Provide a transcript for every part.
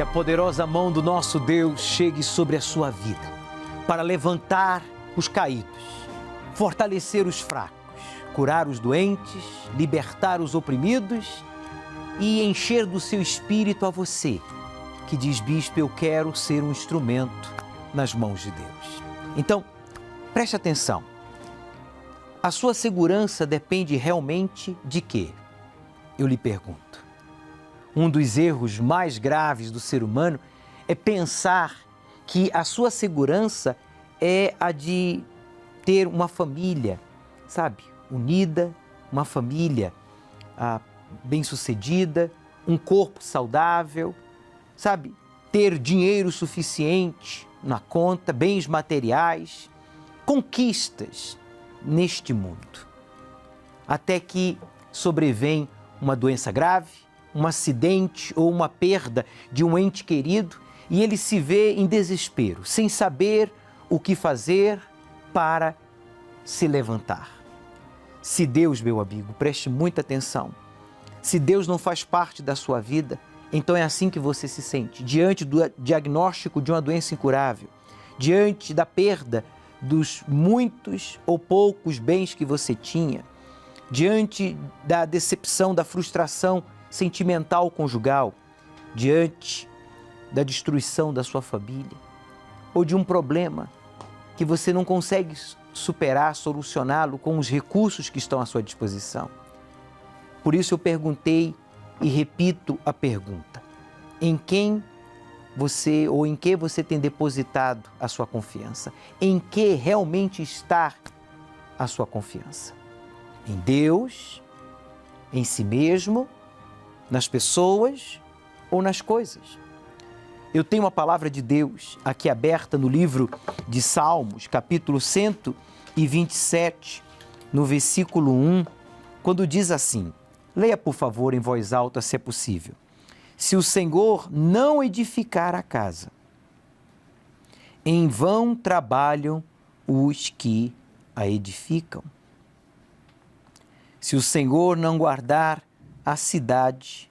que a poderosa mão do nosso Deus chegue sobre a sua vida, para levantar os caídos, fortalecer os fracos, curar os doentes, libertar os oprimidos e encher do seu espírito a você, que diz: bispo, eu quero ser um instrumento nas mãos de Deus. Então, preste atenção. A sua segurança depende realmente de quê? Eu lhe pergunto. Um dos erros mais graves do ser humano é pensar que a sua segurança é a de ter uma família, sabe, unida, uma família bem-sucedida, um corpo saudável, sabe, ter dinheiro suficiente na conta, bens materiais, conquistas neste mundo. Até que sobrevém uma doença grave, um acidente ou uma perda de um ente querido e ele se vê em desespero, sem saber o que fazer para se levantar. Se Deus, meu amigo, preste muita atenção, se Deus não faz parte da sua vida, então é assim que você se sente, diante do diagnóstico de uma doença incurável, diante da perda dos muitos ou poucos bens que você tinha, diante da decepção, da frustração sentimental conjugal, diante da destruição da sua família, ou de um problema que você não consegue superar, solucioná-lo com os recursos que estão à sua disposição. Por isso eu perguntei e repito a pergunta: em quem você ou em que você tem depositado a sua confiança? Em que realmente está a sua confiança? Em Deus, em si mesmo, nas pessoas ou nas coisas? Eu tenho uma palavra de Deus aqui aberta no livro de Salmos, capítulo 127, no versículo 1, quando diz assim, leia por favor em voz alta se é possível: se o Senhor não edificar a casa, em vão trabalham os que a edificam. Se o Senhor não guardar a cidade,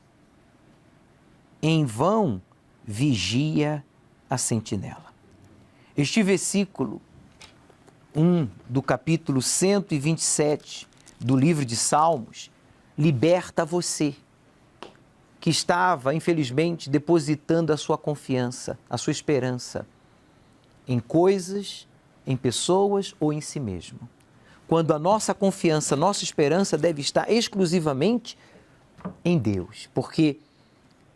em vão vigia a sentinela. Este versículo 1 do capítulo 127 do livro de Salmos liberta você que estava, infelizmente, depositando a sua confiança, a sua esperança em coisas, em pessoas ou em si mesmo. Quando a nossa confiança, nossa esperança deve estar exclusivamente em Deus, porque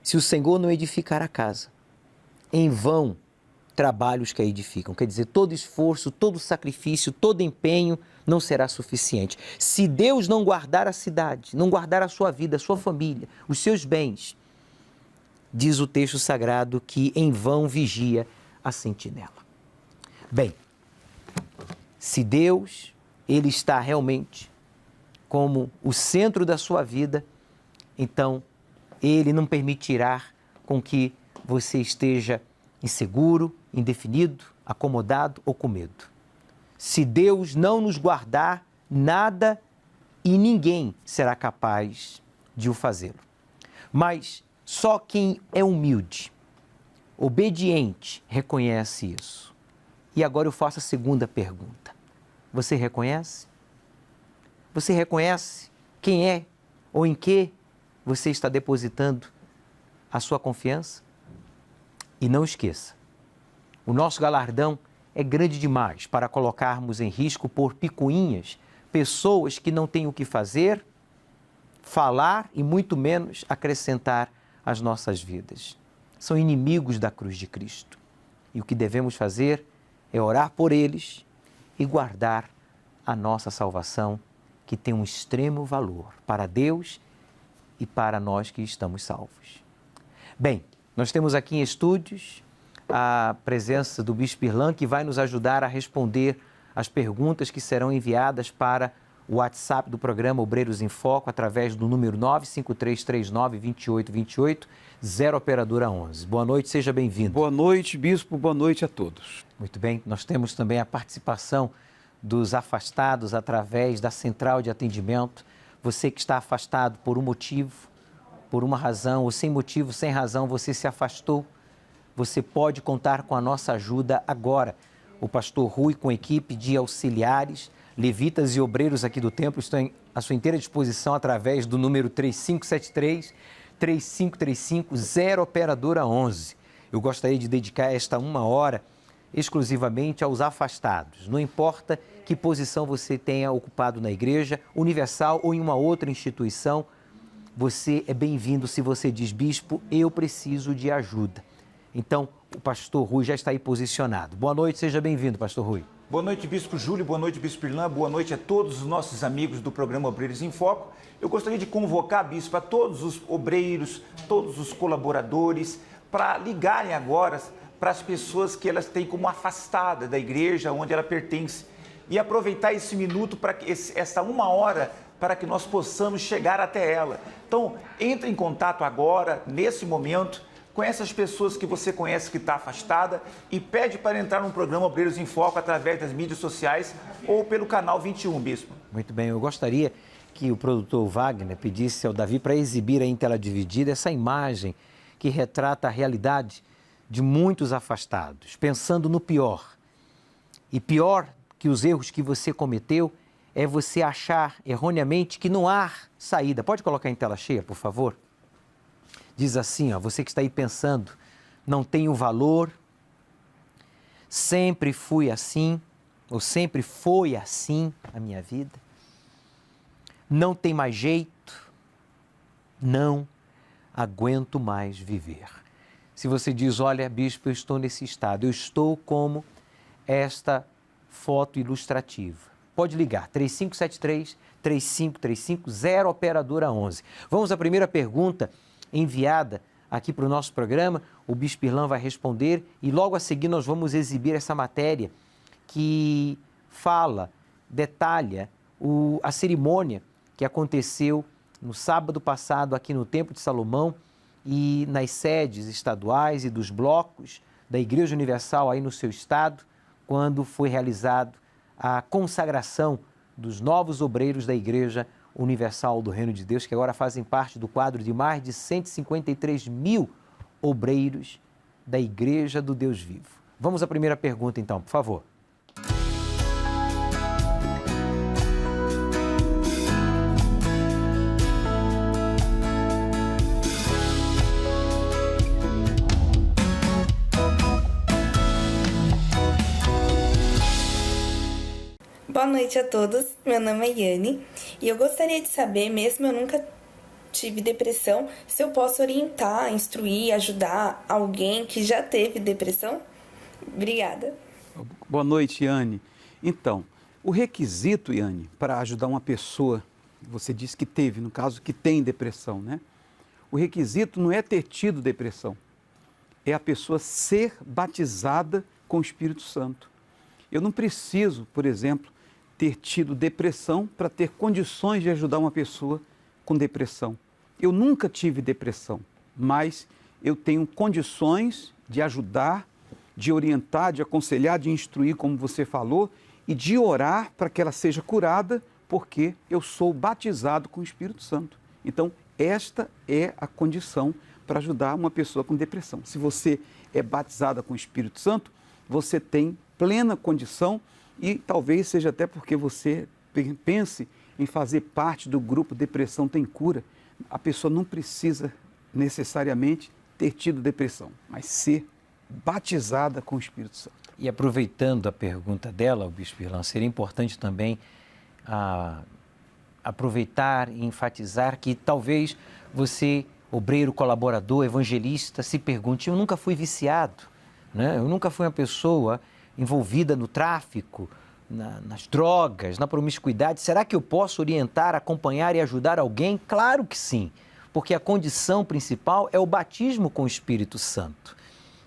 se o Senhor não edificar a casa, em vão trabalhos que a edificam. Quer dizer, todo esforço, todo sacrifício, todo empenho não será suficiente. Se Deus não guardar a cidade, não guardar a sua vida, a sua família, os seus bens, diz o texto sagrado que em vão vigia a sentinela. Bem, se Deus, Ele está realmente como o centro da sua vida, então Ele não permitirá com que você esteja inseguro, indefinido, acomodado ou com medo. Se Deus não nos guardar, nada e ninguém será capaz de o fazê-lo. Mas só quem é humilde, obediente, reconhece isso. E agora eu faço a segunda pergunta. Você reconhece? Você reconhece quem é ou em que você está depositando a sua confiança? E não esqueça, o nosso galardão é grande demais para colocarmos em risco por picuinhas pessoas que não têm o que fazer, falar e muito menos acrescentar às nossas vidas. São inimigos da cruz de Cristo. E o que devemos fazer é orar por eles e guardar a nossa salvação, que tem um extremo valor para Deus e para nós que estamos salvos. Bem, nós temos aqui em estúdios a presença do Bispo Irlan, que vai nos ajudar a responder as perguntas que serão enviadas para o WhatsApp do programa Obreiros em Foco, através do número 953392828, 0 operadora 11. Boa noite, seja bem-vindo. Boa noite, Bispo, boa noite a todos. Muito bem, nós temos também a participação dos afastados através da central de atendimento. Você que está afastado por um motivo, por uma razão ou sem motivo, sem razão, você se afastou você pode contar com a nossa ajuda agora. O pastor Rui, com equipe de auxiliares, levitas e obreiros aqui do templo, estão à sua inteira disposição através do número 3573-3535, 0 operadora 11. Eu gostaria de dedicar esta 1 hora exclusivamente aos afastados. Não importa que posição você tenha ocupado na Igreja Universal ou em uma outra instituição, você é bem-vindo se você diz, bispo, eu preciso de ajuda. Então, o pastor Rui já está aí posicionado. Boa noite, seja bem-vindo, pastor Rui. Boa noite, bispo Júlio, boa noite, bispo Irlan, boa noite a todos os nossos amigos do programa Obreiros em Foco. Eu gostaria de convocar, bispo, a todos os obreiros, todos os colaboradores, para ligarem agora para as pessoas que elas têm como afastada da igreja onde ela pertence e aproveitar esse minuto, essa 1 hora, para que nós possamos chegar até ela. Então, entre em contato agora, nesse momento, com essas pessoas que você conhece que está afastada e pede para entrar no programa Obreiros em Foco através das mídias sociais ou pelo canal 21, bispo. Muito bem, eu gostaria que o produtor Wagner pedisse ao Davi para exibir aí em tela dividida essa imagem que retrata a realidade de muitos afastados, pensando no pior. E pior que os erros que você cometeu é você achar erroneamente que não há saída. Pode colocar em tela cheia, por favor? Diz assim, ó, você que está aí pensando, não tenho valor, sempre fui assim, ou sempre foi assim a minha vida, não tem mais jeito, não aguento mais viver. Se você diz, olha, bispo, eu estou nesse estado, eu estou como esta foto ilustrativa. Pode ligar, 3573-3535, 0 operadora 11. Vamos à primeira pergunta enviada aqui para o nosso programa. O bispo Irlan vai responder e logo a seguir nós vamos exibir essa matéria que fala, detalha a cerimônia que aconteceu no sábado passado aqui no Templo de Salomão e nas sedes estaduais e dos blocos da Igreja Universal aí no seu estado, quando foi realizado a consagração dos novos obreiros da Igreja Universal do Reino de Deus, que agora fazem parte do quadro de mais de 153 mil obreiros da Igreja do Deus Vivo. Vamos à primeira pergunta então, por favor. Boa noite a todos, meu nome é Yane e eu gostaria de saber, mesmo eu nunca tive depressão, se eu posso orientar, instruir, ajudar alguém que já teve depressão? Obrigada. Boa noite, Yane. Então, o requisito, Yane, para ajudar uma pessoa, você disse que teve, no caso que tem depressão, né? O requisito não é ter tido depressão, é a pessoa ser batizada com o Espírito Santo. Eu não preciso, por exemplo, ter tido depressão para ter condições de ajudar uma pessoa com depressão. Eu nunca tive depressão, mas eu tenho condições de ajudar, de orientar, de aconselhar, de instruir, como você falou, e de orar para que ela seja curada, porque eu sou batizado com o Espírito Santo. Então, esta é a condição para ajudar uma pessoa com depressão. Se você é batizada com o Espírito Santo, você tem plena condição e talvez seja até porque você pense em fazer parte do grupo Depressão Tem Cura. A pessoa não precisa necessariamente ter tido depressão, mas ser batizada com o Espírito Santo. E aproveitando a pergunta dela, o bispo Irlan, seria importante também aproveitar e enfatizar que talvez você, obreiro, colaborador, evangelista, se pergunte, eu nunca fui viciado, né? Eu nunca fui uma pessoa envolvida no tráfico, nas drogas, na promiscuidade. Será que eu posso orientar, acompanhar e ajudar alguém? Claro que sim, porque a condição principal é o batismo com o Espírito Santo.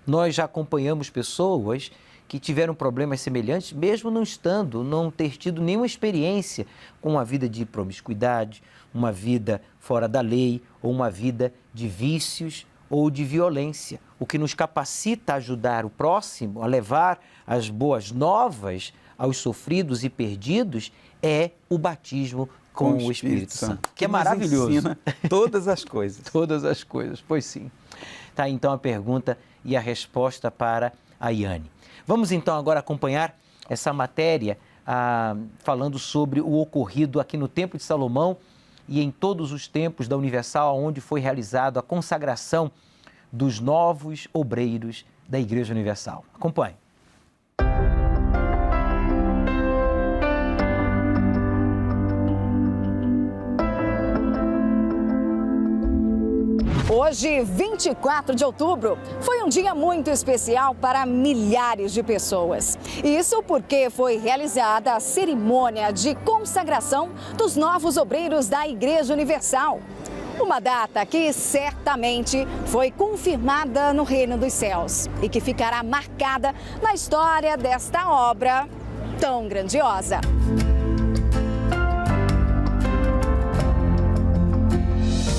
Nós já acompanhamos pessoas que tiveram problemas semelhantes, mesmo não ter tido nenhuma experiência com uma vida de promiscuidade, uma vida fora da lei ou uma vida de vícios ou de violência. O que nos capacita a ajudar o próximo, a levar as boas novas aos sofridos e perdidos, é o batismo com o Espírito Santo. Que é nos maravilhoso. ensina todas as coisas. Todas as coisas, pois sim. Tá, então a pergunta e a resposta para a Yane. Vamos então agora acompanhar essa matéria falando sobre o ocorrido aqui no Templo de Salomão e em todos os templos da Universal, onde foi realizada a consagração dos novos obreiros da Igreja Universal. Acompanhe. Hoje, 24 de outubro, foi um dia muito especial para milhares de pessoas. Isso porque foi realizada a cerimônia de consagração dos novos obreiros da Igreja Universal. Uma data que certamente foi confirmada no Reino dos Céus e que ficará marcada na história desta obra tão grandiosa.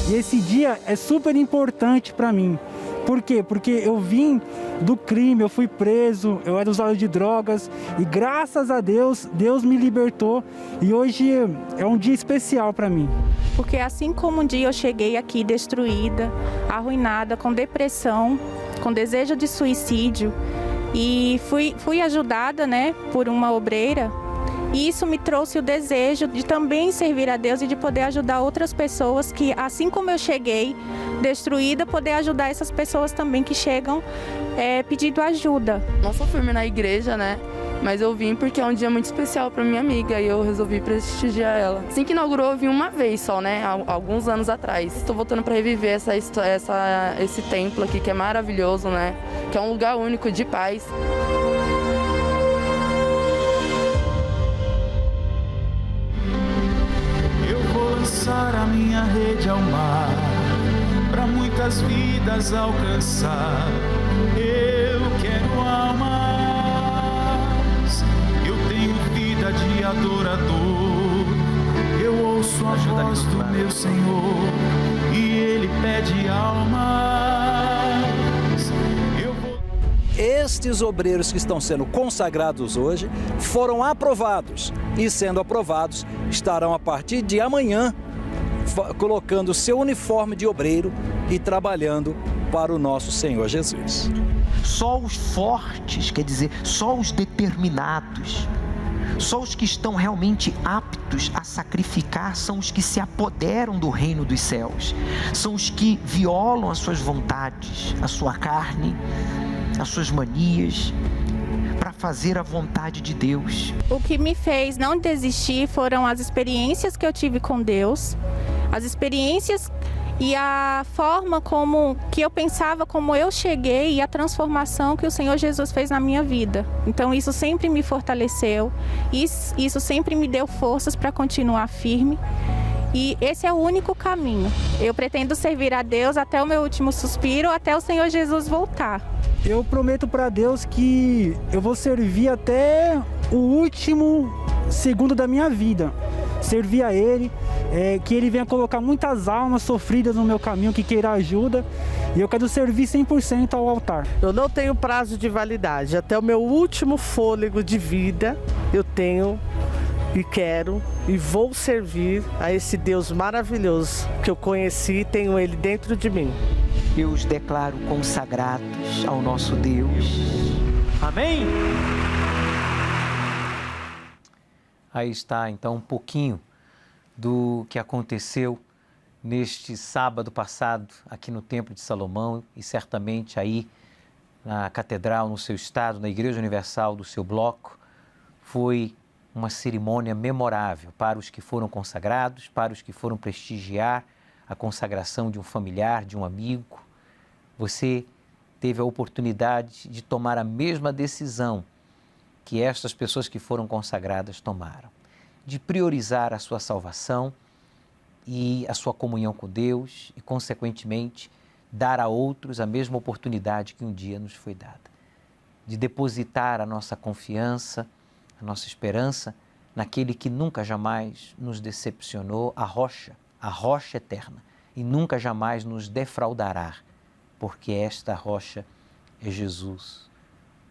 E esse dia é super importante para mim. Por quê? Porque eu vim do crime, eu fui preso, eu era usuário de drogas e graças a Deus, Deus me libertou e hoje é um dia especial para mim. Porque assim como um dia eu cheguei aqui destruída, arruinada, com depressão, com desejo de suicídio e fui ajudada, por uma obreira. E isso me trouxe o desejo de também servir a Deus e de poder ajudar outras pessoas que, assim como eu cheguei destruída, poder ajudar essas pessoas também que chegam pedindo ajuda. Não sou firme na igreja, mas eu vim porque é um dia muito especial para minha amiga e eu resolvi prestigiar ela. Assim que inaugurou, eu vim uma vez só, há alguns anos atrás. Estou voltando para reviver esse templo aqui que é maravilhoso, que é um lugar único de paz. A minha rede ao mar, para muitas vidas alcançar. Eu quero almas, eu tenho vida de adorador. Eu ouço a voz do meu Senhor e Ele pede almas. Estes obreiros que estão sendo consagrados hoje foram aprovados e, sendo aprovados, estarão a partir de amanhã colocando o seu uniforme de obreiro e trabalhando para o nosso Senhor Jesus. Só os fortes, quer dizer, só os determinados, só os que estão realmente aptos a sacrificar são os que se apoderam do reino dos céus, são os que violam as suas vontades, a sua carne, as suas manias, para fazer a vontade de Deus. O que me fez não desistir foram as experiências que eu tive com Deus, as experiências e a forma que eu pensava, como eu cheguei e a transformação que o Senhor Jesus fez na minha vida. Então isso sempre me fortaleceu, isso sempre me deu forças para continuar firme. E esse é o único caminho. Eu pretendo servir a Deus até o meu último suspiro, até o Senhor Jesus voltar. Eu prometo para Deus que eu vou servir até o último segundo da minha vida. Servir a Ele, que Ele venha colocar muitas almas sofridas no meu caminho, que queira ajuda. E eu quero servir 100% ao altar. Eu não tenho prazo de validade. Até o meu último fôlego de vida, eu tenho e quero e vou servir a esse Deus maravilhoso que eu conheci e tenho Ele dentro de mim. Eu os declaro consagrados ao nosso Deus. Amém? Aí está, então, um pouquinho do que aconteceu neste sábado passado aqui no Templo de Salomão e certamente aí na Catedral, no seu estado, na Igreja Universal do seu bloco. Foi uma cerimônia memorável para os que foram consagrados, para os que foram prestigiar a consagração de um familiar, de um amigo. Você teve a oportunidade de tomar a mesma decisão que estas pessoas que foram consagradas tomaram, de priorizar a sua salvação e a sua comunhão com Deus e, consequentemente, dar a outros a mesma oportunidade que um dia nos foi dada, de depositar a nossa confiança, a nossa esperança naquele que nunca jamais nos decepcionou, a rocha eterna, e nunca jamais nos defraudará, porque esta rocha é Jesus,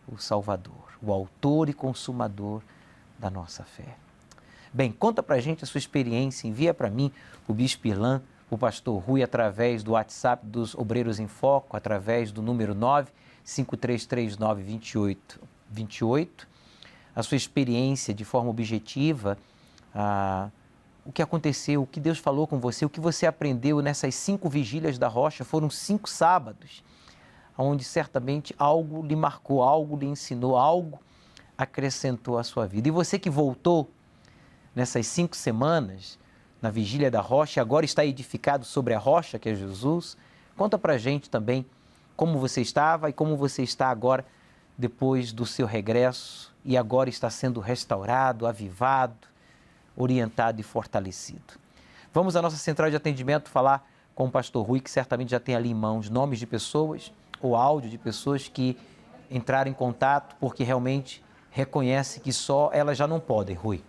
o Salvador, o autor e consumador da nossa fé. Bem, conta pra gente a sua experiência, envia para mim, o Bispo Irlan, o pastor Rui, através do WhatsApp dos Obreiros em Foco, através do número 953392828, a sua experiência de forma objetiva, o que aconteceu, o que Deus falou com você, o que você aprendeu nessas 5 vigílias da rocha. Foram 5 sábados, onde certamente algo lhe marcou, algo lhe ensinou, algo acrescentou à sua vida. E você que voltou nessas 5 semanas, na vigília da rocha, agora está edificado sobre a rocha, que é Jesus, conta pra gente também como você estava e como você está agora, depois do seu regresso, e agora está sendo restaurado, avivado, orientado e fortalecido. Vamos à nossa central de atendimento falar com o pastor Rui, que certamente já tem ali em mãos nomes de pessoas ou áudio de pessoas que entraram em contato porque realmente reconhece que só elas já não podem, Rui.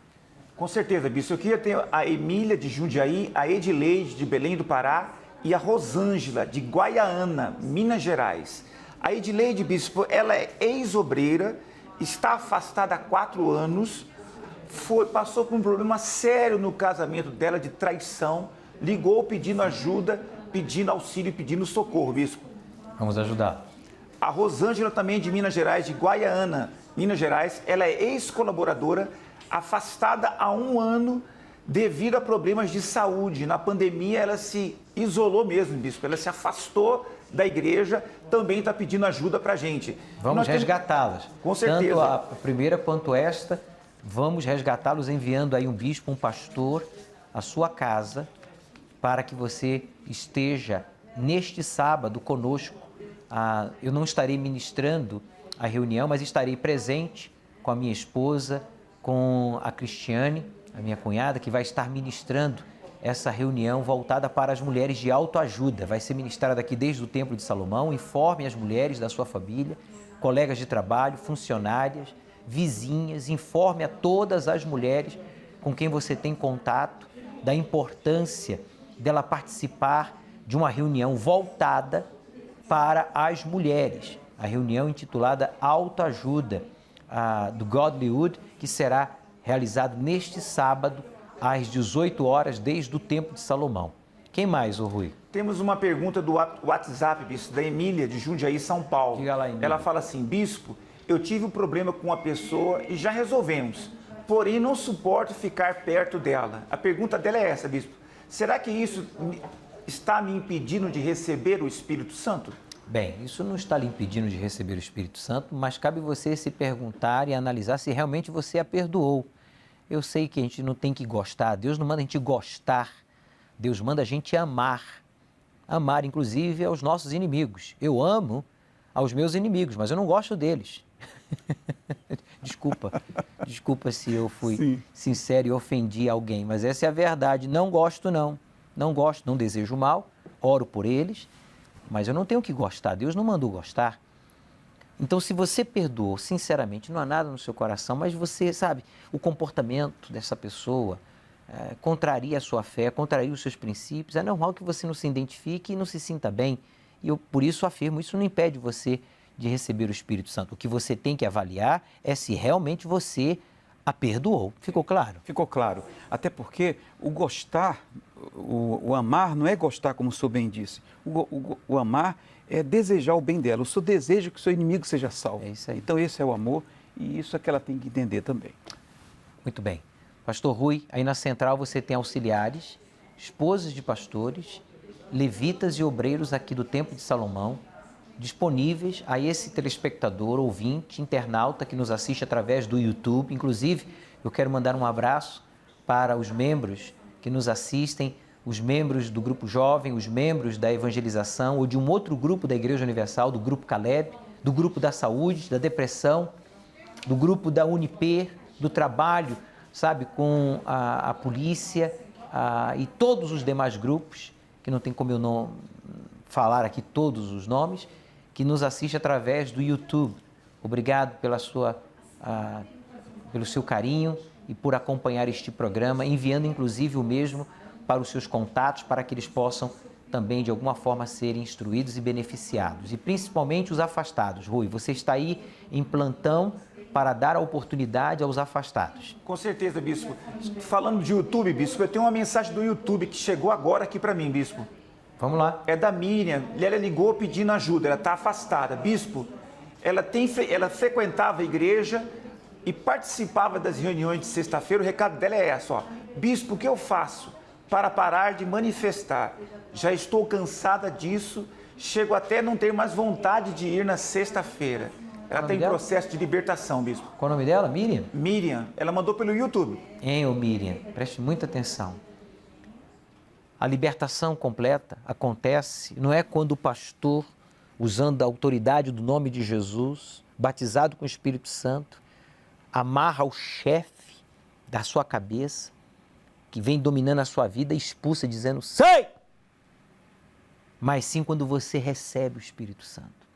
Com certeza, Bispo. Eu queria ter a Emília de Jundiaí, a Edileide de Belém do Pará e a Rosângela de Guaiana, Minas Gerais. A Edileide, Bispo, ela é ex-obreira, está afastada há 4 anos, passou por um problema sério no casamento dela de traição, ligou pedindo ajuda, pedindo auxílio, pedindo socorro, Bispo. Vamos ajudar. A Rosângela também de Minas Gerais, de Guaiana, Minas Gerais, ela é ex-colaboradora, afastada há 1 ano devido a problemas de saúde. Na pandemia ela se isolou mesmo, Bispo, ela se afastou da igreja, também está pedindo ajuda para a gente. Vamos resgatá-las. Com certeza. Tanto a primeira quanto esta, vamos resgatá-los enviando aí um bispo, um pastor, à sua casa, para que você esteja neste sábado conosco. Eu não estarei ministrando a reunião, mas estarei presente com a minha esposa, com a Cristiane, a minha cunhada, que vai estar ministrando essa reunião voltada para as mulheres de autoajuda. Vai ser ministrada aqui desde o Templo de Salomão. Informe as mulheres da sua família, colegas de trabalho, funcionárias, vizinhas. Informe a todas as mulheres com quem você tem contato da importância dela participar de uma reunião voltada para as mulheres. A reunião intitulada Autoajuda, do Godlywood, que será realizado neste sábado, às 18 horas, desde o Templo de Salomão. Quem mais, ô Rui? Temos uma pergunta do WhatsApp, Bispo, da Emília, de Jundiaí, São Paulo. Diga lá, Emília. Ela fala assim: Bispo, eu tive um problema com uma pessoa e já resolvemos, porém não suporto ficar perto dela. A pergunta dela é essa, Bispo: será que isso está me impedindo de receber o Espírito Santo? Bem, isso não está lhe impedindo de receber o Espírito Santo, mas cabe você se perguntar e analisar se realmente você a perdoou. Eu sei que a gente não tem que gostar, Deus não manda a gente gostar, Deus manda a gente amar. Amar, inclusive, aos nossos inimigos. Eu amo aos meus inimigos, mas eu não gosto deles. Desculpa se eu fui sincero e ofendi alguém, mas essa é a verdade. Não gosto, não. Não gosto, não desejo mal, oro por eles, mas eu não tenho que gostar, Deus não mandou gostar. Então, se você perdoou, sinceramente, não há nada no seu coração, mas você sabe, o comportamento dessa pessoa contraria a sua fé, contraria os seus princípios, é normal que você não se identifique e não se sinta bem. E eu, por isso, afirmo, isso não impede você de receber o Espírito Santo. O que você tem que avaliar é se realmente você a perdoou. Ficou claro? Ficou claro. Até porque o gostar, o amar não é gostar, como o senhor bem disse. O amar é desejar o bem dela. O senhor deseja que o seu inimigo seja salvo. É isso aí. Então esse é o amor e isso é que ela tem que entender também. Muito bem. Pastor Rui, aí na central você tem auxiliares, esposas de pastores, levitas e obreiros aqui do Templo de Salomão, disponíveis a esse telespectador, ouvinte, internauta que nos assiste através do YouTube. Inclusive, eu quero mandar um abraço para os membros que nos assistem, os membros do Grupo Jovem, os membros da Evangelização ou de um outro grupo da Igreja Universal, do Grupo Caleb, do Grupo da Saúde, da Depressão, do Grupo da Uniper, do Trabalho, sabe, com a polícia e todos os demais grupos, que não tem como eu não falar aqui todos os nomes, que nos assiste através do YouTube. Obrigado pelo seu carinho e por acompanhar este programa, enviando inclusive o mesmo para os seus contatos, para que eles possam também de alguma forma serem instruídos e beneficiados. E principalmente os afastados. Rui, você está aí em plantão para dar a oportunidade aos afastados. Com certeza, bispo. Falando de YouTube, bispo, eu tenho uma mensagem do YouTube que chegou agora aqui para mim, bispo. Vamos lá. É da Miriam. Ela ligou pedindo ajuda, ela está afastada. Bispo, ela frequentava a igreja e participava das reuniões de sexta-feira. O recado dela é essa, ó. Bispo, o que eu faço para parar de manifestar? Já estou cansada disso, chego até não ter mais vontade de ir na sexta-feira. Ela está em processo de libertação, bispo. Qual o nome dela? Miriam? Miriam. Ela mandou pelo YouTube. Ô Miriam, preste muita atenção. A libertação completa acontece, não é quando o pastor, usando a autoridade do nome de Jesus, batizado com o Espírito Santo, amarra o chefe da sua cabeça, que vem dominando a sua vida, e expulsa dizendo, sai! Mas sim quando você recebe o Espírito Santo.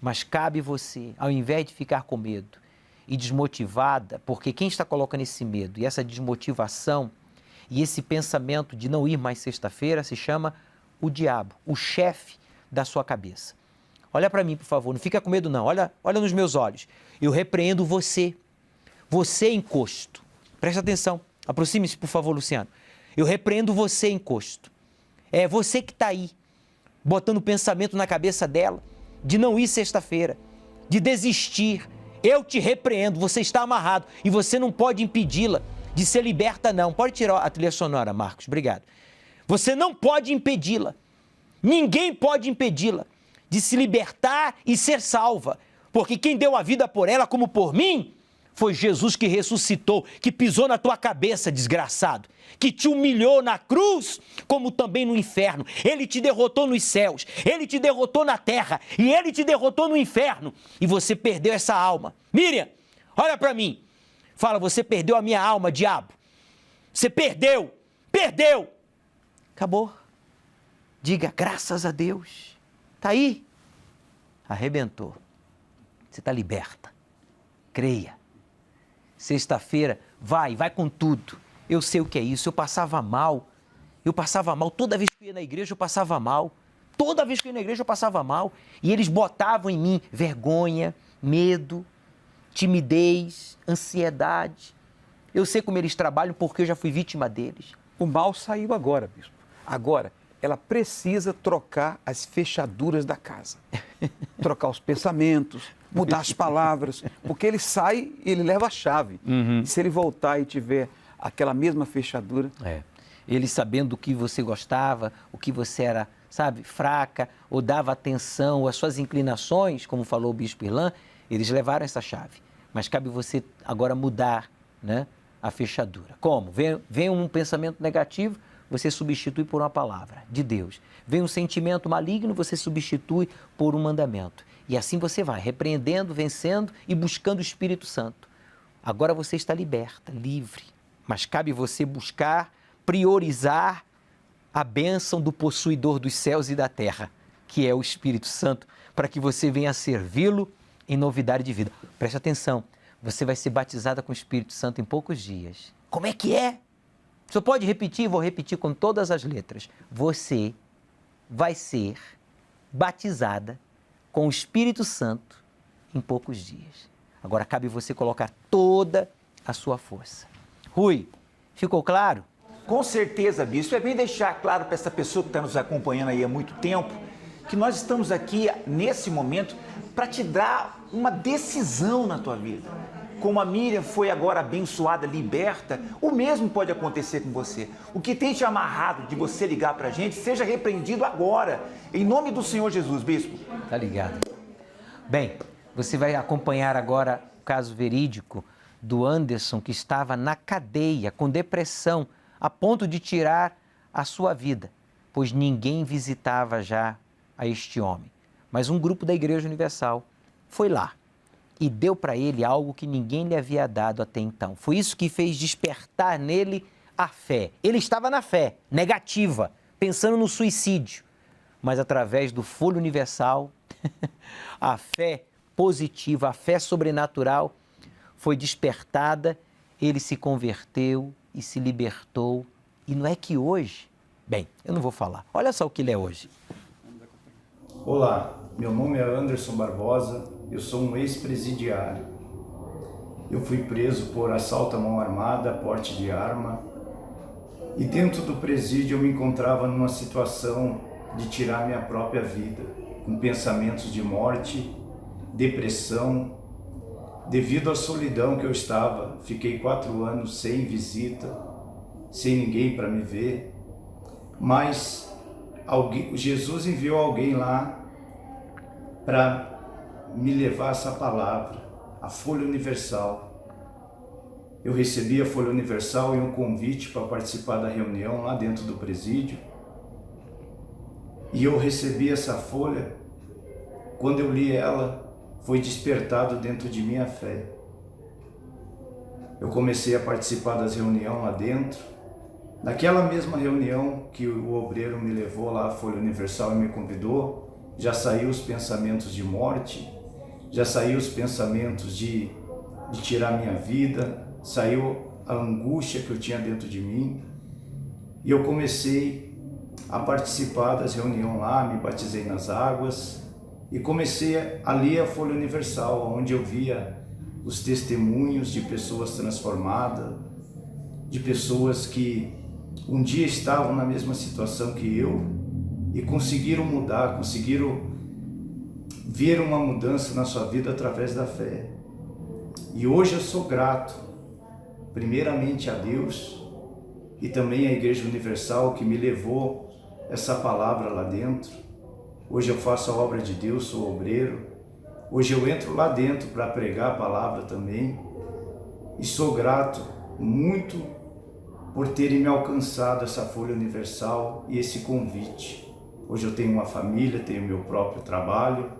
Mas cabe você, ao invés de ficar com medo e desmotivada, porque quem está colocando esse medo e essa desmotivação e esse pensamento de não ir mais sexta-feira se chama o diabo, o chefe da sua cabeça. Olha para mim, por favor, não fica com medo não, olha nos meus olhos. Eu repreendo você encosto. Presta atenção, aproxime-se, por favor, Luciano. Eu repreendo você encosto. É você que está aí, botando pensamento na cabeça dela, de não ir sexta-feira, de desistir. Eu te repreendo, você está amarrado e você não pode impedi-la de ser liberta, não. Pode tirar a trilha sonora, Marcos, obrigado. Você não pode impedi-la, ninguém pode impedi-la de se libertar e ser salva, porque quem deu a vida por ela como por mim foi Jesus que ressuscitou, que pisou na tua cabeça, desgraçado, que te humilhou na cruz, como também no inferno. Ele te derrotou nos céus, ele te derrotou na terra e ele te derrotou no inferno. E você perdeu essa alma. Miriam, olha para mim. Fala, você perdeu a minha alma, diabo. Você perdeu. Acabou. Diga, graças a Deus. Tá aí. Arrebentou. Você está liberta. Creia. Sexta-feira, vai com tudo. Eu sei o que é isso, eu passava mal. Toda vez que eu ia na igreja eu passava mal. E eles botavam em mim vergonha, medo, timidez, ansiedade. Eu sei como eles trabalham porque eu já fui vítima deles. O mal saiu agora, bispo. Agora, ela precisa trocar as fechaduras da casa. Trocar os pensamentos, mudar as palavras, porque ele sai e ele leva a chave. E se ele voltar e tiver aquela mesma fechadura... Ele sabendo do que você gostava, o que você era, fraca, ou dava atenção, ou as suas inclinações, como falou o bispo Irlan, eles levaram essa chave. Mas cabe você agora mudar, a fechadura. Como? Vem um pensamento negativo, você substitui por uma palavra de Deus. Vem um sentimento maligno, você substitui por um mandamento. E assim você vai, repreendendo, vencendo e buscando o Espírito Santo. Agora você está liberta, livre. Mas cabe você buscar, priorizar a bênção do possuidor dos céus e da terra, que é o Espírito Santo, para que você venha servi-lo em novidade de vida. Preste atenção, você vai ser batizada com o Espírito Santo em poucos dias. Como é que é? Você pode repetir, vou repetir com todas as letras. Você vai ser batizada com o Espírito Santo em poucos dias. Agora cabe você colocar toda a sua força. Rui, ficou claro? Com certeza, bispo. É bem deixar claro para essa pessoa que está nos acompanhando aí há muito tempo que nós estamos aqui nesse momento para te dar uma decisão na tua vida. Como a Miriam foi agora abençoada, liberta, o mesmo pode acontecer com você. O que tem te amarrado de você ligar para a gente, seja repreendido agora, em nome do Senhor Jesus, bispo. Tá ligado. Bem, você vai acompanhar agora o caso verídico do Anderson, que estava na cadeia, com depressão, a ponto de tirar a sua vida, pois ninguém visitava já a este homem. Mas um grupo da Igreja Universal foi lá e deu para ele algo que ninguém lhe havia dado até então. Foi isso que fez despertar nele a fé. Ele estava na fé, negativa, pensando no suicídio. Mas através do Folho Universal, a fé positiva, a fé sobrenatural foi despertada, ele se converteu e se libertou. E não é que hoje... Bem, eu não vou falar. Olha só o que ele é hoje. Olá, meu nome é Anderson Barbosa, eu sou um ex-presidiário. Eu fui preso por assalto à mão armada, porte de arma. E dentro do presídio eu me encontrava numa situação de tirar minha própria vida, com pensamentos de morte, depressão. Devido à solidão que eu estava, fiquei 4 anos sem visita, sem ninguém para me ver. Mas Jesus enviou alguém lá para me levar essa palavra, a Folha Universal. Eu recebi a Folha Universal e um convite para participar da reunião lá dentro do presídio. E eu recebi essa folha, quando eu li ela, foi despertado dentro de mim a fé. Eu comecei a participar das reuniões lá dentro. Naquela mesma reunião que o obreiro me levou lá, a Folha Universal, e me convidou, já saiu os pensamentos de morte, já saiu os pensamentos de tirar minha vida, saiu a angústia que eu tinha dentro de mim. E eu comecei a participar das reuniões lá, me batizei nas águas e comecei a ler a Folha Universal, onde eu via os testemunhos de pessoas transformadas, de pessoas que um dia estavam na mesma situação que eu e conseguiram mudar, conseguiram ver uma mudança na sua vida através da fé. E hoje eu sou grato, primeiramente a Deus e também à Igreja Universal que me levou essa palavra lá dentro. Hoje eu faço a obra de Deus, sou obreiro. Hoje eu entro lá dentro para pregar a palavra também. E sou grato muito por terem me alcançado essa Folha Universal e esse convite. Hoje eu tenho uma família, tenho meu próprio trabalho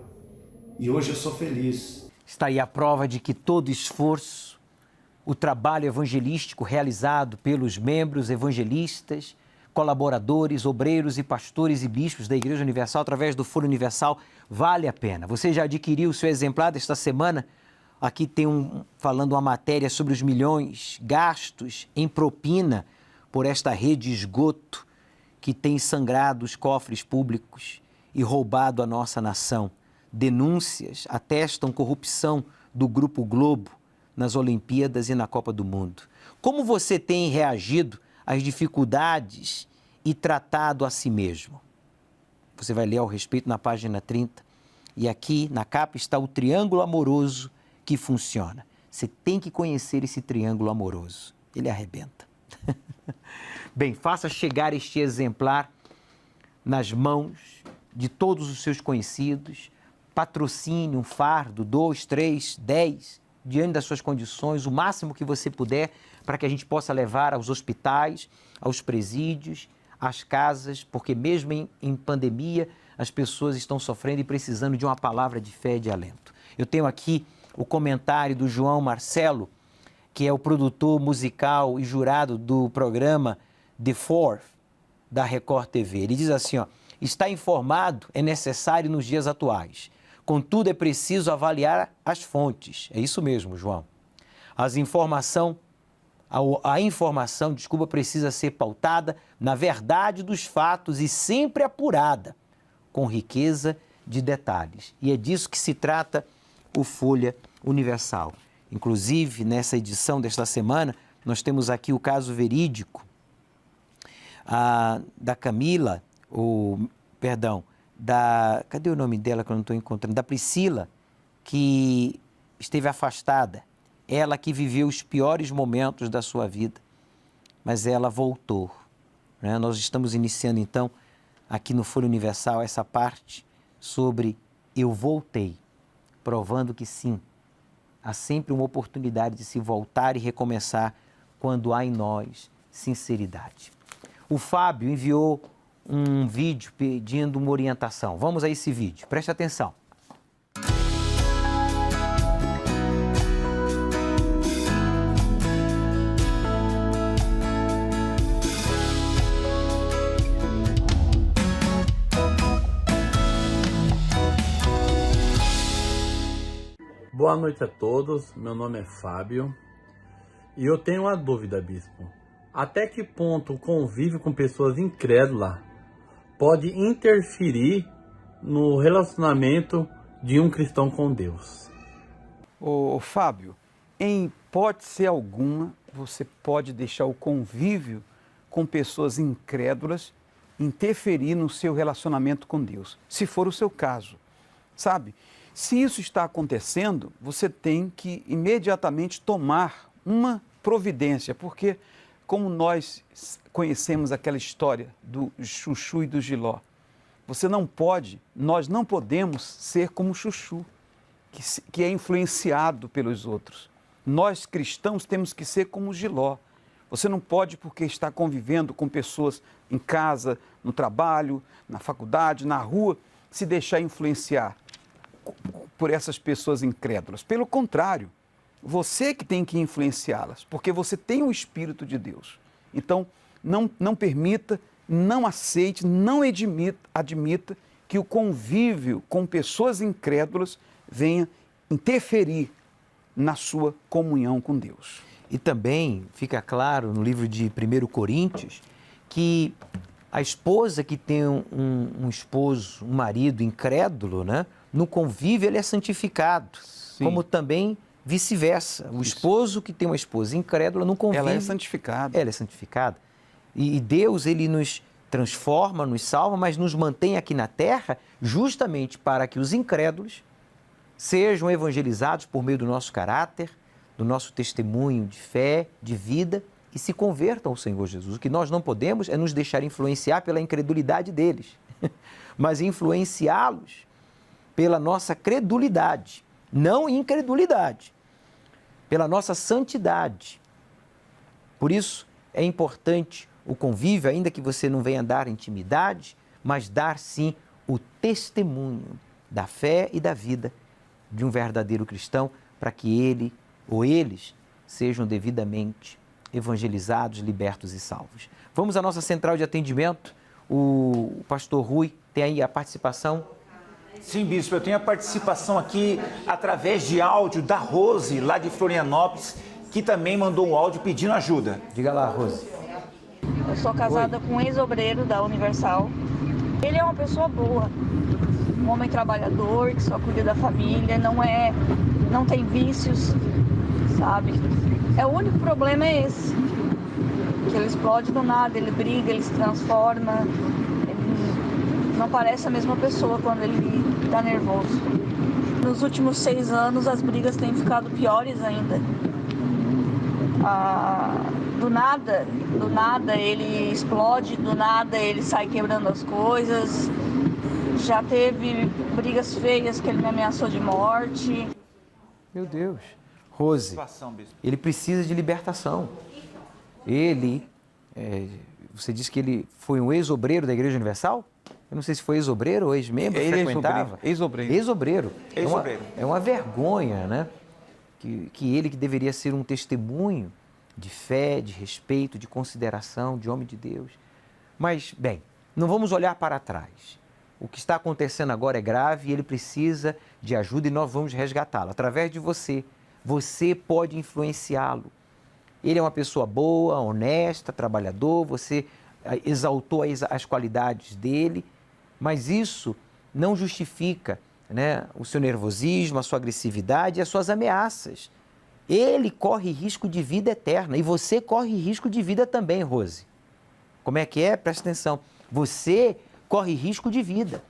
e hoje eu sou feliz. Está aí a prova de que todo esforço, o trabalho evangelístico realizado pelos membros evangelistas, colaboradores, obreiros e pastores e bispos da Igreja Universal através do Folha Universal vale a pena. Você já adquiriu o seu exemplar desta semana? Aqui tem falando uma matéria sobre os milhões gastos em propina por esta rede de esgoto que tem sangrado os cofres públicos e roubado a nossa nação. Denúncias atestam corrupção do Grupo Globo nas Olimpíadas e na Copa do Mundo. Como você tem reagido às dificuldades e tratado a si mesmo? Você vai ler ao respeito na página 30. E aqui na capa está o triângulo amoroso que funciona. Você tem que conhecer esse triângulo amoroso. Ele arrebenta. Bem, faça chegar este exemplar nas mãos de todos os seus conhecidos. Patrocine um fardo, 2, 3, 10, diante das suas condições, o máximo que você puder, para que a gente possa levar aos hospitais, aos presídios, às casas, porque mesmo em pandemia, as pessoas estão sofrendo e precisando de uma palavra de fé e de alento. Eu tenho aqui o comentário do João Marcelo, que é o produtor musical e jurado do programa The Fourth, da Record TV. Ele diz assim, estar informado é necessário nos dias atuais. Contudo, é preciso avaliar as fontes. É isso mesmo, João. A informação, precisa ser pautada na verdade dos fatos e sempre apurada, com riqueza de detalhes. E é disso que se trata o Folha Universal. Inclusive, nessa edição desta semana, nós temos aqui o caso verídico da Camila, cadê o nome dela que eu não estou encontrando? Da Priscila, que esteve afastada. Ela que viveu os piores momentos da sua vida, mas ela voltou. Né? Nós estamos iniciando, então, aqui no Folha Universal, essa parte sobre eu voltei, provando que sim, há sempre uma oportunidade de se voltar e recomeçar quando há em nós sinceridade. O Fábio enviou um vídeo pedindo uma orientação. Vamos a esse vídeo, preste atenção. Boa noite a todos, meu nome é Fábio e eu tenho uma dúvida, bispo. Até que ponto o convívio com pessoas incrédulas pode interferir no relacionamento de um cristão com Deus? Ô Fábio, em hipótese alguma, você pode deixar o convívio com pessoas incrédulas interferir no seu relacionamento com Deus, se for o seu caso, sabe? Se isso está acontecendo, você tem que imediatamente tomar uma providência, porque como nós conhecemos aquela história do Chuchu e do Giló, nós não podemos ser como Chuchu, que é influenciado pelos outros. Nós cristãos temos que ser como Giló. Você não pode, porque está convivendo com pessoas em casa, no trabalho, na faculdade, na rua, se deixar influenciar por essas pessoas incrédulas. Pelo contrário, você que tem que influenciá-las, porque você tem o Espírito de Deus. Então, não permita, não aceite, não admita que o convívio com pessoas incrédulas venha interferir na sua comunhão com Deus. E também fica claro no livro de 1 Coríntios que a esposa que tem um esposo, um marido incrédulo, né, no convívio ele é santificado, como também vice-versa. O esposo que tem uma esposa incrédula no convívio... Ela é santificada. Ela é santificada. E Deus, ele nos transforma, nos salva, mas nos mantém aqui na terra justamente para que os incrédulos sejam evangelizados por meio do nosso caráter, do nosso testemunho de fé, de vida, e se convertam ao Senhor Jesus. O que nós não podemos é nos deixar influenciar pela incredulidade deles, mas influenciá-los pela nossa credulidade, não incredulidade, pela nossa santidade. Por isso, é importante o convívio, ainda que você não venha dar intimidade, mas dar sim o testemunho da fé e da vida de um verdadeiro cristão, para que ele ou eles sejam devidamente evangelizados, libertos e salvos. Vamos à nossa central de atendimento. O pastor Rui tem aí a participação. Sim, bispo, eu tenho a participação aqui através de áudio da Rose, lá de Florianópolis, que também mandou um áudio pedindo ajuda. Diga lá, Rose. Eu sou casada com um ex-obreiro da Universal. Ele é uma pessoa boa, um homem trabalhador, que só cuida da família, não tem vícios, sabe? O único problema é esse, que ele explode do nada, ele briga, ele se transforma, ele não parece a mesma pessoa quando ele está nervoso. Nos últimos 6 anos as brigas têm ficado piores ainda. Do nada ele explode, do nada ele sai quebrando as coisas. Já teve brigas feias que ele me ameaçou de morte. Meu Deus. Rose, ele precisa de libertação. Você disse que ele foi um ex-obreiro da Igreja Universal? Eu não sei se foi ex-obreiro ou ex-membro, frequentava. Ex-obreiro. Ex-obreiro. É uma vergonha, né? Que ele que deveria ser um testemunho de fé, de respeito, de consideração, de homem de Deus. Mas, bem, não vamos olhar para trás. O que está acontecendo agora é grave e ele precisa de ajuda e nós vamos resgatá-lo. Através de você, você pode influenciá-lo. Ele é uma pessoa boa, honesta, trabalhador, você exaltou as qualidades dele, mas isso não justifica, né, o seu nervosismo, a sua agressividade e as suas ameaças. Ele corre risco de vida eterna e você corre risco de vida também, Rose. Como é que é? Presta atenção. Você corre risco de vida.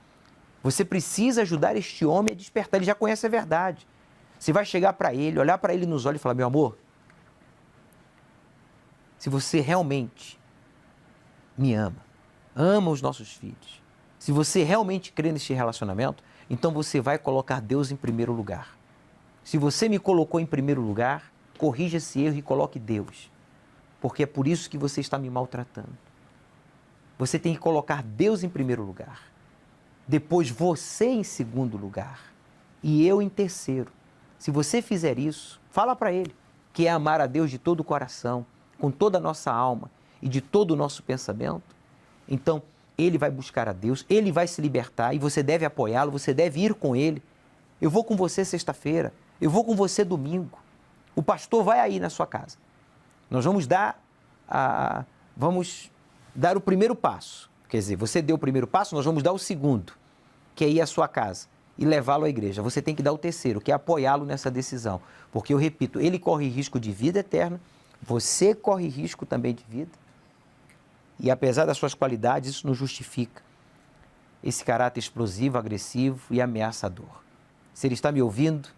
Você precisa ajudar este homem a despertar. Ele já conhece a verdade. Você vai chegar para ele, olhar para ele nos olhos e falar: meu amor, se você realmente me ama os nossos filhos, se você realmente crê neste relacionamento, então você vai colocar Deus em primeiro lugar. Se você me colocou em primeiro lugar, corrija esse erro e coloque Deus, porque é por isso que você está me maltratando. Você tem que colocar Deus em primeiro lugar, depois você em segundo lugar e eu em terceiro. Se você fizer isso, fala para ele que é amar a Deus de todo o coração, com toda a nossa alma e de todo o nosso pensamento, então ele vai buscar a Deus, ele vai se libertar e você deve apoiá-lo, você deve ir com ele. Eu vou com você sexta-feira, eu vou com você domingo. O pastor vai aí na sua casa. Nós vamos dar o primeiro passo. Quer dizer, você deu o primeiro passo, nós vamos dar o segundo, que é ir à sua casa. e levá-lo à igreja. Você tem que dar o terceiro, que é apoiá-lo nessa decisão. Porque, eu repito, ele corre risco de vida eterna, você corre risco também de vida. E apesar das suas qualidades, isso não justifica esse caráter explosivo, agressivo e ameaçador. Se ele está me ouvindo,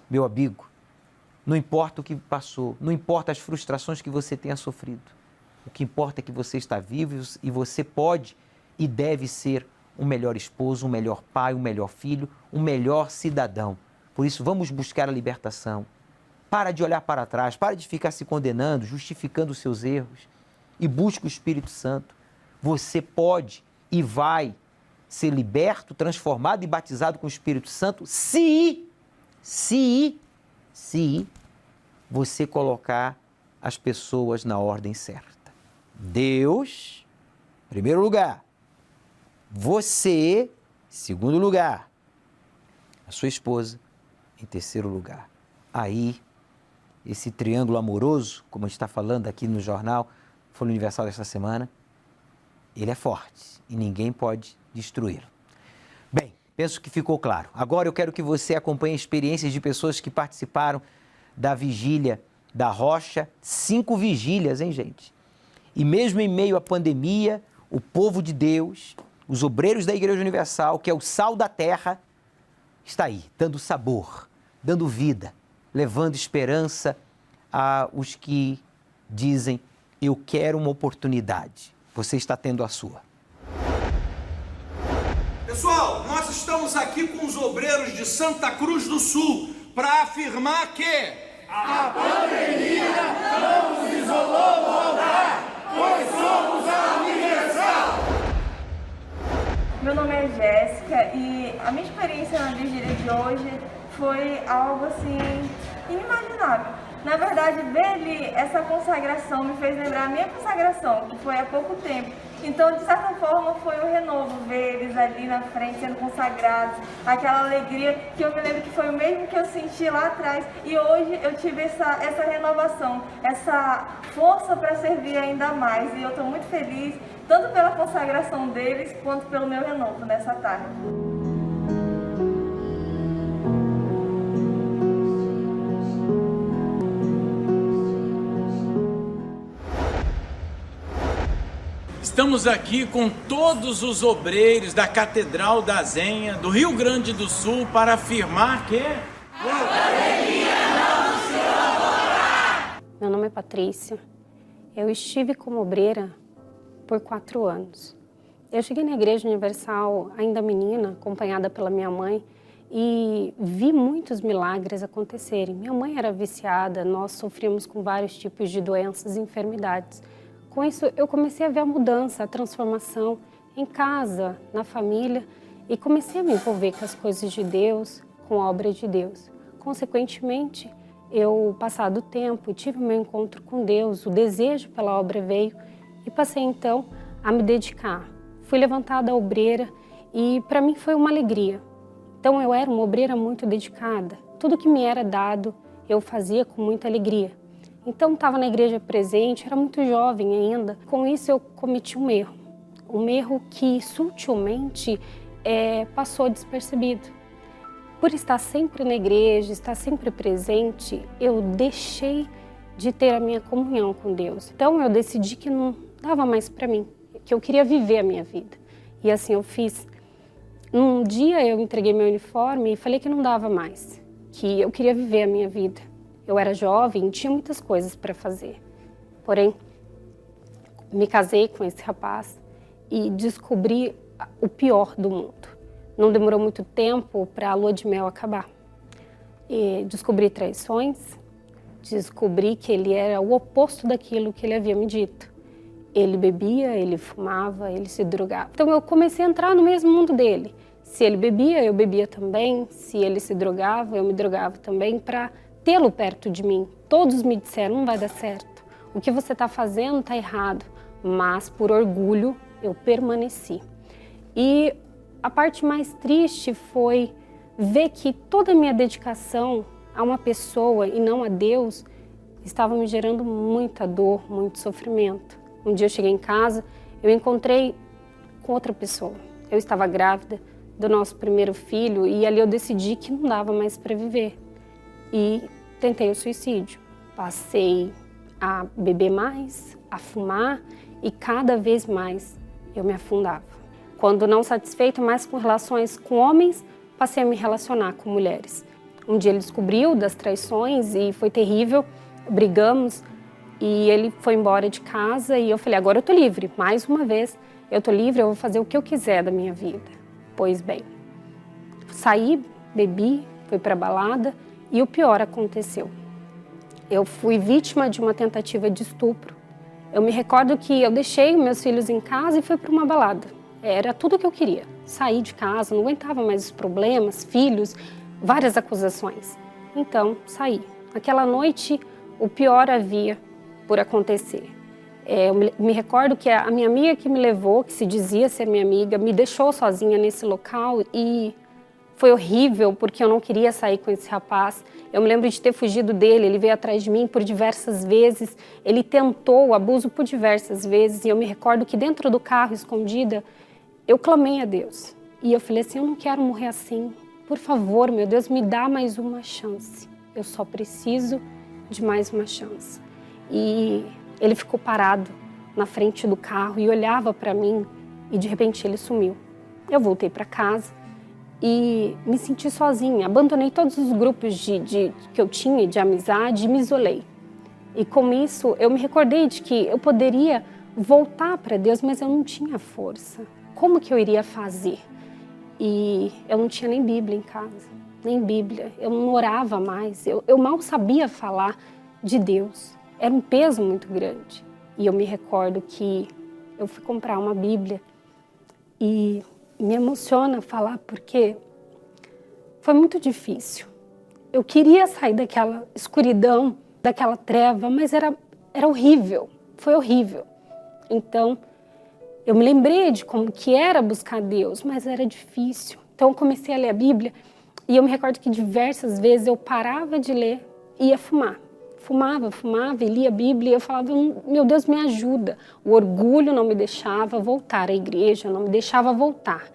meu amigo, não importa o que passou, não importa as frustrações que você tenha sofrido. O que importa é que você está vivo e você pode e deve ser um melhor esposo, um melhor pai, um melhor filho, um melhor cidadão. Por isso, vamos buscar a libertação. Para de olhar para trás, para de ficar se condenando, justificando os seus erros e busque o Espírito Santo. Você pode e vai ser liberto, transformado e batizado com o Espírito Santo se você colocar as pessoas na ordem certa. Deus, em primeiro lugar. Você, em segundo lugar. A sua esposa, em terceiro lugar. Aí, esse triângulo amoroso, como a gente está falando aqui no jornal Folha Universal desta semana, ele é forte e ninguém pode destruí-lo. Bem, penso que ficou claro. Agora eu quero que você acompanhe experiências de pessoas que participaram da vigília da Rocha. 5 vigílias, hein, gente? E mesmo em meio à pandemia, o povo de Deus, os obreiros da Igreja Universal, que é o sal da terra, está aí, dando sabor, dando vida, levando esperança aos que dizem: eu quero uma oportunidade. Você está tendo a sua. Pessoal, nós estamos aqui com os obreiros de Santa Cruz do Sul para afirmar que a pandemia não nos isolou do altar, pois somos a Universal. Meu nome é Jéssica e a minha experiência na vigília de hoje foi algo assim inimaginável. Na verdade, ver ali essa consagração me fez lembrar a minha consagração, que foi há pouco tempo. Então, de certa forma, foi um renovo ver eles ali na frente sendo consagrados, aquela alegria que eu me lembro que foi o mesmo que eu senti lá atrás. E hoje eu tive essa renovação, essa força para servir ainda mais. E eu estou muito feliz, tanto pela consagração deles, quanto pelo meu renovo nessa tarde. Estamos aqui com todos os obreiros da Catedral da Zenha, do Rio Grande do Sul, para afirmar que a pandemia não se isolará. Meu nome é Patrícia. Eu estive como obreira por 4 anos. Eu cheguei na Igreja Universal ainda menina, acompanhada pela minha mãe, e vi muitos milagres acontecerem. Minha mãe era viciada, nós sofríamos com vários tipos de doenças e enfermidades. Com isso, eu comecei a ver a mudança, a transformação em casa, na família, e comecei a me envolver com as coisas de Deus, com a obra de Deus. Consequentemente, eu, passado o tempo, tive o meu encontro com Deus, o desejo pela obra veio, e passei então a me dedicar. Fui levantada obreira e para mim foi uma alegria. Então eu era uma obreira muito dedicada. Tudo que me era dado, eu fazia com muita alegria. Então, estava na igreja presente, era muito jovem ainda. Com isso, eu cometi um erro que sutilmente passou despercebido. Por estar sempre na igreja, estar sempre presente, eu deixei de ter a minha comunhão com Deus. Então, eu decidi que não dava mais para mim, que eu queria viver a minha vida. E assim eu fiz. Um dia, eu entreguei meu uniforme e falei que não dava mais, que eu queria viver a minha vida. Eu era jovem, tinha muitas coisas para fazer. Porém, me casei com esse rapaz e descobri o pior do mundo. Não demorou muito tempo para a lua de mel acabar. E descobri traições, descobri que ele era o oposto daquilo que ele havia me dito. Ele bebia, ele fumava, ele se drogava. Então eu comecei a entrar no mesmo mundo dele. Se ele bebia, eu bebia também. Se ele se drogava, eu me drogava também para tê-lo perto de mim. Todos me disseram: não vai dar certo, o que você está fazendo está errado, mas por orgulho eu permaneci. E a parte mais triste foi ver que toda a minha dedicação a uma pessoa e não a Deus estava me gerando muita dor, muito sofrimento. Um dia eu cheguei em casa, eu encontrei com outra pessoa. Eu estava grávida, do nosso primeiro filho e ali eu decidi que não dava mais para viver. E tentei o suicídio. Passei a beber mais, a fumar e cada vez mais eu me afundava. Quando não satisfeito mais com relações com homens, passei a me relacionar com mulheres. Um dia ele descobriu das traições e foi terrível, brigamos e ele foi embora de casa e eu falei, agora eu tô livre, mais uma vez, eu tô livre, eu vou fazer o que eu quiser da minha vida. Pois bem, saí, bebi, fui pra balada e o pior aconteceu. Eu fui vítima de uma tentativa de estupro. Eu me recordo que eu deixei meus filhos em casa e fui para uma balada. Era tudo o que eu queria. Saí de casa, não aguentava mais os problemas, filhos, várias acusações. Então, saí. Naquela noite, o pior havia por acontecer. Eu me recordo que a minha amiga que me levou, que se dizia ser minha amiga, me deixou sozinha nesse local e foi horrível porque eu não queria sair com esse rapaz. Eu me lembro de ter fugido dele, ele veio atrás de mim por diversas vezes, ele tentou o abuso por diversas vezes e eu me recordo que dentro do carro, escondida, eu clamei a Deus. E eu falei assim, eu não quero morrer assim, por favor, meu Deus, me dá mais uma chance. Eu só preciso de mais uma chance. E ele ficou parado na frente do carro e olhava para mim e de repente ele sumiu. Eu voltei para casa e me senti sozinha, abandonei todos os grupos que eu tinha de amizade e me isolei. E com isso eu me recordei de que eu poderia voltar para Deus, mas eu não tinha força. Como que eu iria fazer? E eu não tinha nem Bíblia em casa, nem Bíblia. Eu não orava mais, eu mal sabia falar de Deus. Era um peso muito grande. E eu me recordo que eu fui comprar uma Bíblia e me emociona falar porque foi muito difícil. Eu queria sair daquela escuridão, daquela treva, mas era horrível, foi horrível. Então, eu me lembrei de como que era buscar Deus, mas era difícil. Então, eu comecei a ler a Bíblia e eu me recordo que diversas vezes eu parava de ler e ia fumar. Fumava e lia a Bíblia e eu falava, meu Deus, me ajuda. O orgulho não me deixava voltar à igreja, não me deixava voltar.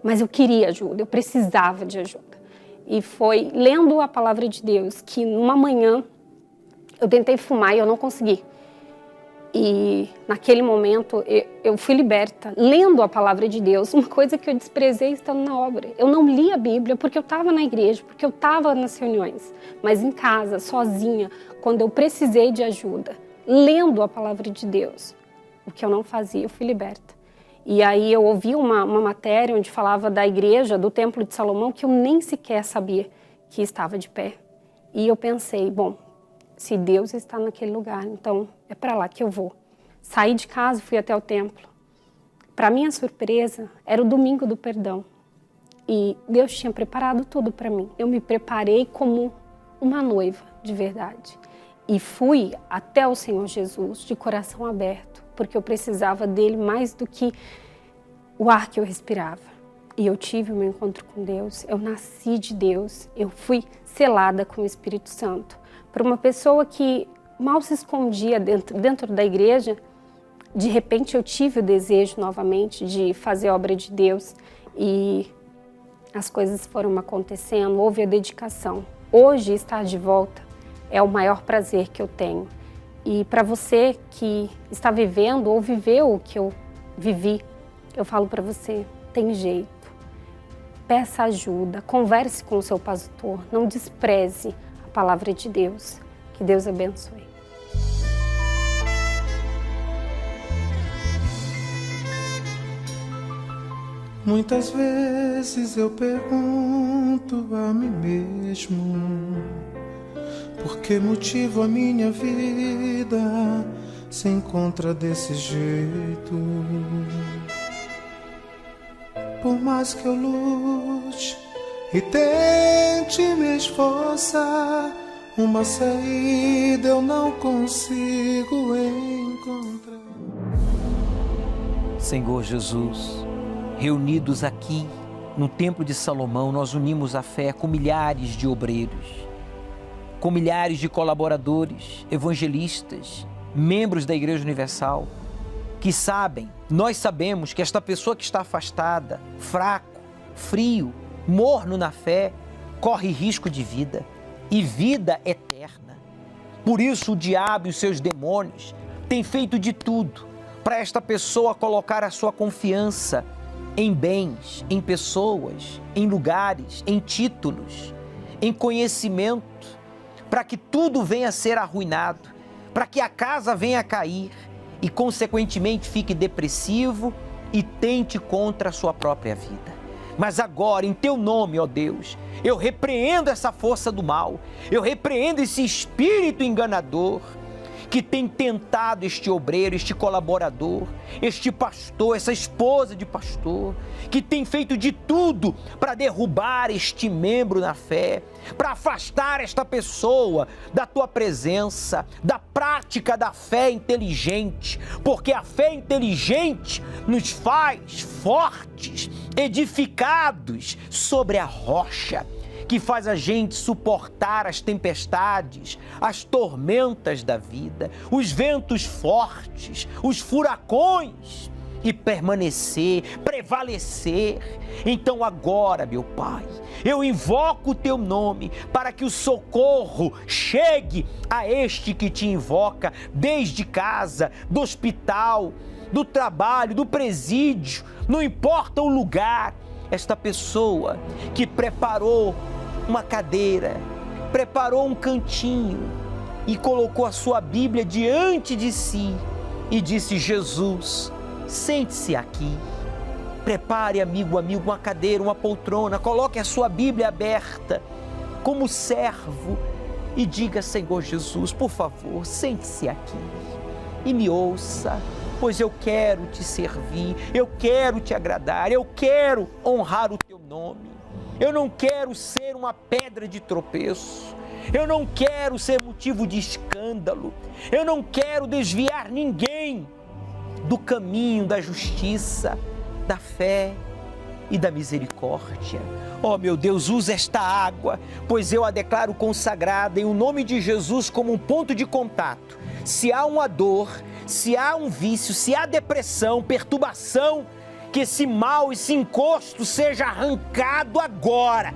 Mas eu queria ajuda, eu precisava de ajuda. E foi lendo a palavra de Deus que numa manhã eu tentei fumar e eu não consegui. E naquele momento eu fui liberta, lendo a palavra de Deus, uma coisa que eu desprezei estando na obra. Eu não li a Bíblia porque eu estava na igreja, porque eu estava nas reuniões, mas em casa, sozinha, quando eu precisei de ajuda, lendo a palavra de Deus, o que eu não fazia, eu fui liberta. E aí eu ouvi uma matéria onde falava da igreja, do Templo de Salomão, que eu nem sequer sabia que estava de pé. E eu pensei, bom, se Deus está naquele lugar, então é para lá que eu vou. Saí de casa, fui até o templo. Para minha surpresa, era o domingo do perdão. E Deus tinha preparado tudo para mim. Eu me preparei como uma noiva de verdade. E fui até o Senhor Jesus de coração aberto, porque eu precisava dele mais do que o ar que eu respirava. E eu tive o meu encontro com Deus, eu nasci de Deus, eu fui selada com o Espírito Santo. Para uma pessoa que mal se escondia dentro da igreja, de repente eu tive o desejo novamente de fazer a obra de Deus e as coisas foram acontecendo, houve a dedicação. Hoje estar de volta é o maior prazer que eu tenho. E para você que está vivendo ou viveu o que eu vivi, eu falo para você, tem jeito. Peça ajuda, converse com o seu pastor, não despreze a palavra de Deus. Que Deus abençoe. Muitas vezes eu pergunto a mim mesmo por que motivo a minha vida se encontra desse jeito. Por mais que eu lute e tente me esforçar, uma saída eu não consigo encontrar. Senhor Jesus, reunidos aqui no Templo de Salomão, nós unimos a fé com milhares de obreiros, com milhares de colaboradores, evangelistas, membros da Igreja Universal, que sabem, nós sabemos que esta pessoa que está afastada, fraco, frio, morno na fé, corre risco de vida e vida eterna. Por isso o diabo e os seus demônios têm feito de tudo para esta pessoa colocar a sua confiança em bens, em pessoas, em lugares, em títulos, em conhecimento, para que tudo venha a ser arruinado, para que a casa venha a cair e, consequentemente, fique depressivo e tente contra a sua própria vida. Mas agora, em teu nome, ó Deus, eu repreendo essa força do mal, eu repreendo esse espírito enganador que tem tentado este obreiro, este colaborador, este pastor, essa esposa de pastor, que tem feito de tudo para derrubar este membro na fé, para afastar esta pessoa da tua presença, da prática da fé inteligente, porque a fé inteligente nos faz fortes, edificados sobre a rocha, que faz a gente suportar as tempestades, as tormentas da vida, os ventos fortes, os furacões e permanecer, prevalecer. Então agora, meu Pai, eu invoco o teu nome para que o socorro chegue a este que te invoca desde casa, do hospital, do trabalho, do presídio, não importa o lugar. Esta pessoa que preparou uma cadeira, preparou um cantinho e colocou a sua Bíblia diante de si e disse: Jesus, sente-se aqui. Prepare, amigo, uma cadeira, uma poltrona, coloque a sua Bíblia aberta como servo e diga: Senhor Jesus, por favor, sente-se aqui e me ouça, pois eu quero te servir, eu quero te agradar, eu quero honrar o teu nome. Eu não quero ser uma pedra de tropeço, eu não quero ser motivo de escândalo, eu não quero desviar ninguém do caminho da justiça, da fé e da misericórdia. Oh, meu Deus, usa esta água, pois eu a declaro consagrada em o nome de Jesus como um ponto de contato. Se há uma dor, se há um vício, se há depressão, perturbação, que esse mal, esse encosto seja arrancado agora,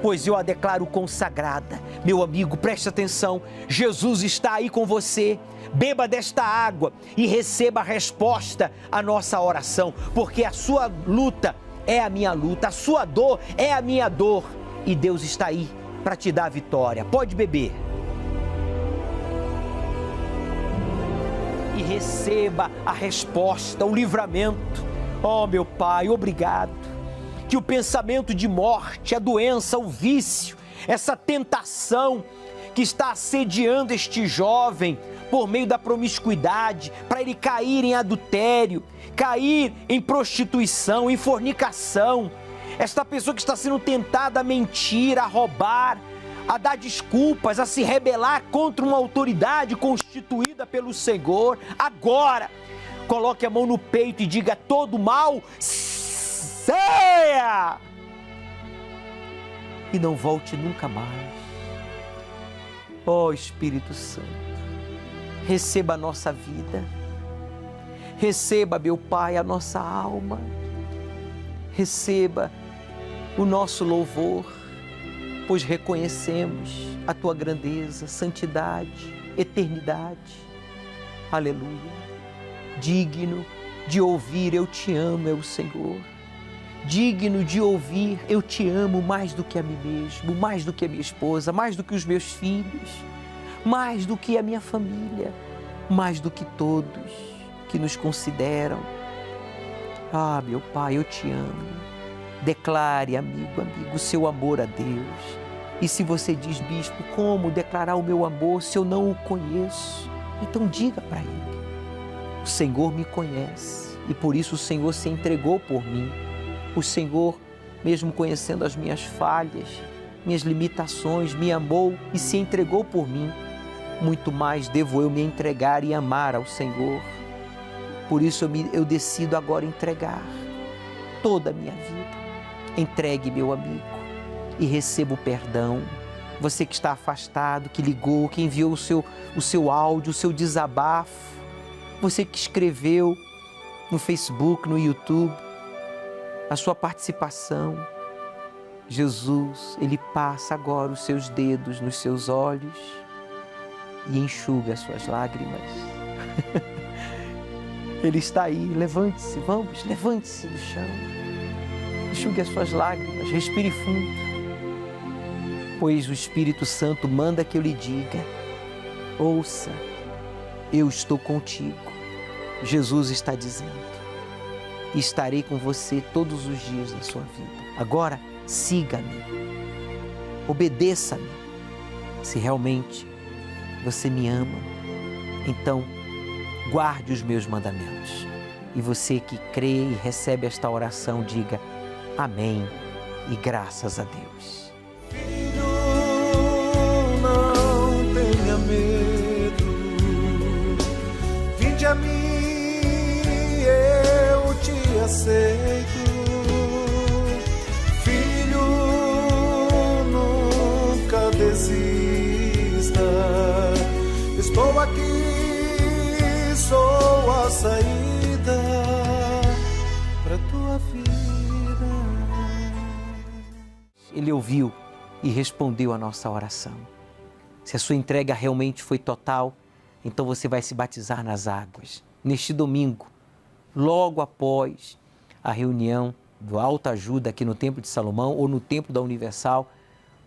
pois eu a declaro consagrada. Meu amigo, preste atenção, Jesus está aí com você. Beba desta água e receba a resposta à nossa oração, porque a sua luta é a minha luta, a sua dor é a minha dor, e Deus está aí para te dar a vitória. Pode beber. E receba a resposta, o livramento. Oh, meu Pai, obrigado. Que o pensamento de morte, a doença, o vício, essa tentação que está assediando este jovem por meio da promiscuidade, para ele cair em adultério, cair em prostituição, em fornicação, esta pessoa que está sendo tentada a mentir, a roubar, a dar desculpas, a se rebelar contra uma autoridade constituída pelo Senhor, agora, coloque a mão no peito e diga: todo mal, saia! E não volte nunca mais. Ó Espírito Santo, receba a nossa vida, receba, meu Pai, a nossa alma, receba o nosso louvor, pois reconhecemos a Tua grandeza, santidade, eternidade. Aleluia. Digno de ouvir, eu te amo, é o Senhor. Digno de ouvir, eu te amo mais do que a mim mesmo, mais do que a minha esposa, mais do que os meus filhos, mais do que a minha família, mais do que todos que nos consideram. Ah, meu Pai, eu te amo. Declare, amigo, o seu amor a Deus. E se você diz: bispo, como declarar o meu amor se eu não o conheço? Então diga para ele: o Senhor me conhece e por isso o Senhor se entregou por mim. O Senhor, mesmo conhecendo as minhas falhas, minhas limitações, me amou e se entregou por mim. Muito mais devo eu me entregar e amar ao Senhor. Por isso eu decido agora entregar toda a minha vida. Entregue, meu amigo, e receba o perdão. Você que está afastado, que ligou, que enviou o seu áudio, o seu desabafo. Você que escreveu no Facebook, no YouTube, a sua participação. Jesus, Ele passa agora os seus dedos nos seus olhos e enxuga as suas lágrimas. Ele está aí, levante-se, vamos, levante-se do chão. Enxugue as suas lágrimas, respire fundo. Pois o Espírito Santo manda que eu lhe diga, ouça, eu estou contigo. Jesus está dizendo, estarei com você todos os dias da sua vida. Agora, siga-me, obedeça-me. Se realmente você me ama, então guarde os meus mandamentos. E você que crê e recebe esta oração, diga amém e graças a Deus. Filho, não tenha medo, vinde a mim, eu te aceito. Filho, nunca desista, estou aqui, sou a saída para tua vida. Ele ouviu e respondeu a nossa oração. Se a sua entrega realmente foi total, então você vai se batizar nas águas. Neste domingo, logo após a reunião do Alta Ajuda aqui no Templo de Salomão ou no Templo da Universal,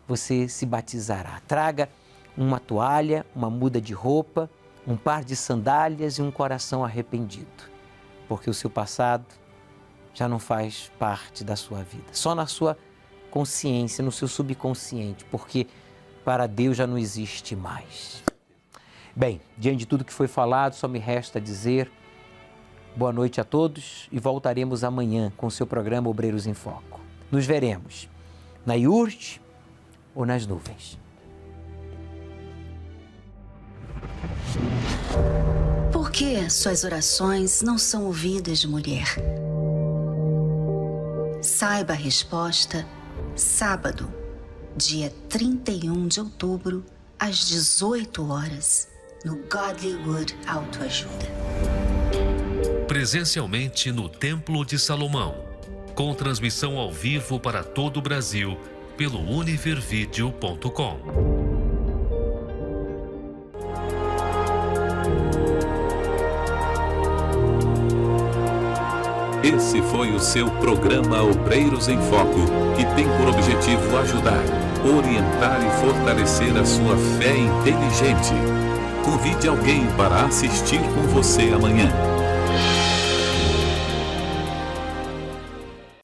você se batizará. Traga uma toalha, uma muda de roupa, um par de sandálias e um coração arrependido, porque o seu passado já não faz parte da sua vida. Só na sua consciência, no seu subconsciente, porque para Deus já não existe mais. Bem, diante de tudo que foi falado, só me resta dizer boa noite a todos e voltaremos amanhã com o seu programa Obreiros em Foco. Nos veremos na iurte ou nas nuvens. Por que suas orações não são ouvidas, mulher? Saiba a resposta sábado, dia 31 de outubro, às 18 horas, no Godlywood Autoajuda. Presencialmente no Templo de Salomão, com transmissão ao vivo para todo o Brasil pelo univervideo.com. Esse foi o seu programa Obreiros em Foco, que tem por objetivo ajudar, orientar e fortalecer a sua fé inteligente. Convide alguém para assistir com você amanhã.